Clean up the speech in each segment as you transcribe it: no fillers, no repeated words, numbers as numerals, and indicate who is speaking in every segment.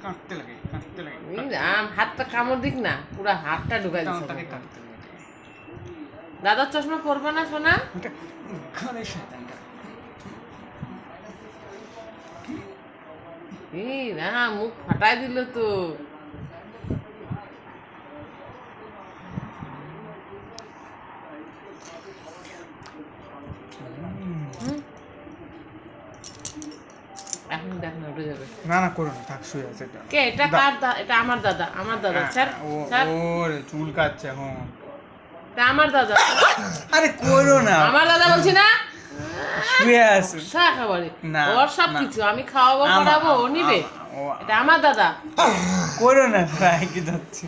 Speaker 1: কাটতে লাগে
Speaker 2: হাতটা কামড় দিক না, পুরো হাতটা ঢুকাই দিচ্ছে।
Speaker 1: তাকে কাটতে লাগে।
Speaker 2: দাদার চশমা পরবে না সোনা?
Speaker 1: এটা ঘরে শয়তানটা।
Speaker 2: এই না, মুখ ফাটাই দিল তো। এখন দেখ না, উঠে যাবে।
Speaker 1: না না করো না, থাক, শুয়ে আছে এটা।
Speaker 2: কে এটা? কার এটা? আমার দাদা, আমার দাদা। স্যার
Speaker 1: ওরে চুল কাটছে এখন।
Speaker 2: এটা আমার দাদা।
Speaker 1: আরে করো না,
Speaker 2: আমার দাদা বলছি না,
Speaker 1: শুয়ে আছে
Speaker 2: একেবারে
Speaker 1: না,
Speaker 2: ওর সব কিছু আমি খাওয়াবো, পড়াবো, ও নিবে। এটা আমার দাদা,
Speaker 1: করো না, রাইকে যাচ্ছে।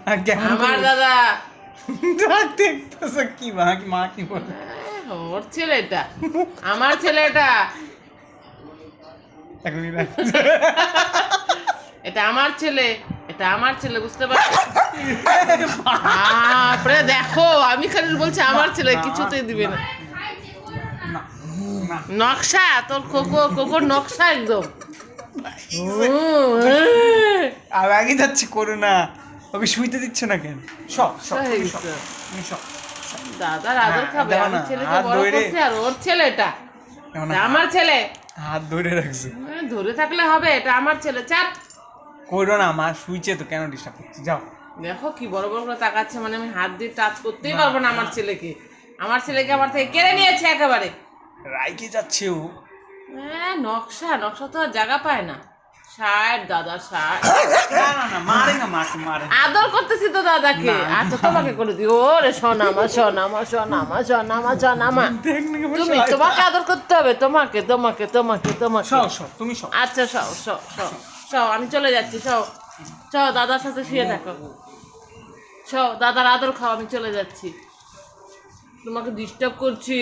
Speaker 1: আর কেমন
Speaker 2: আমার দাদা।
Speaker 1: দেখতেছ কি মা কি বলে?
Speaker 2: ওর ছেলে এটা, আমার ছেলে এটা।
Speaker 1: এখনই
Speaker 2: এটা আমার ছেলে, এটা আমার ছেলে, বুঝতে পারছো? বাপরে দেখো, আমি খালি বলছি আমার ছেলে, কিছুতেই দিবে না। নকশা তোর কোকোর নকশা একদম।
Speaker 1: আর আগে যাচ্ছে, করো না। ওকে শুইতে দিচ্ছ না কেন? সব সব সব
Speaker 2: দাদার আদর খাবে, আমি ছেলেকে বড় করছি, আর ওর ছেলে এটা আমার ছেলে।
Speaker 1: হাত ধরে রাখছে,
Speaker 2: ধরে থাকলে হবে? এটা আমার ছেলে, চাপ।
Speaker 1: করো না, মা শুইছে তো, কেন ডিস্টার্ব করছি? যাও।
Speaker 2: দেখো কি বড় বড় করে তাকাচ্ছে, মানে আমি হাত দিয়ে টাচ করতেই পারবো না আমার ছেলেকে। আমার ছেলেকে আমার থেকে কেড়ে নিয়েছে একেবারে।
Speaker 1: রাইকে যাচ্ছে ও।
Speaker 2: নকশা নকশা তো আর জায়গা পায় না। ষাট দাদা, ষাট।
Speaker 1: না মারে না, মাকে মারে।
Speaker 2: আদর করতেছি তো দাদাকে। আচ্ছা তোমাকে করে দিই। ওরে সোনামা, সোনামা, সোনামা, সোনামা, সোনামা। তুমি, তোমাকে আদর করতে হবে, তোমাকে তোমাকে তোমাকে তোমাকে।
Speaker 1: তুমি সব।
Speaker 2: আচ্ছা সও সও সও সও, আমি চলে যাচ্ছি। সও সও, দাদার সাথে শুয়ে থাকো। সও, দাদার আদর খাও, আমি চলে যাচ্ছি। তোমাকে ডিস্টার্ব করছি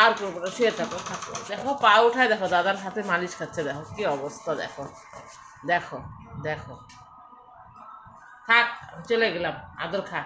Speaker 2: আর করবো না, শুয়ে থাকো থাকো। দেখো পা উঠায়, দেখো দাদার হাতে মালিশ খাচ্ছে, দেখো কি অবস্থা, দেখো দেখো দেখো। থাক, চলে গেলাম, আদর খা।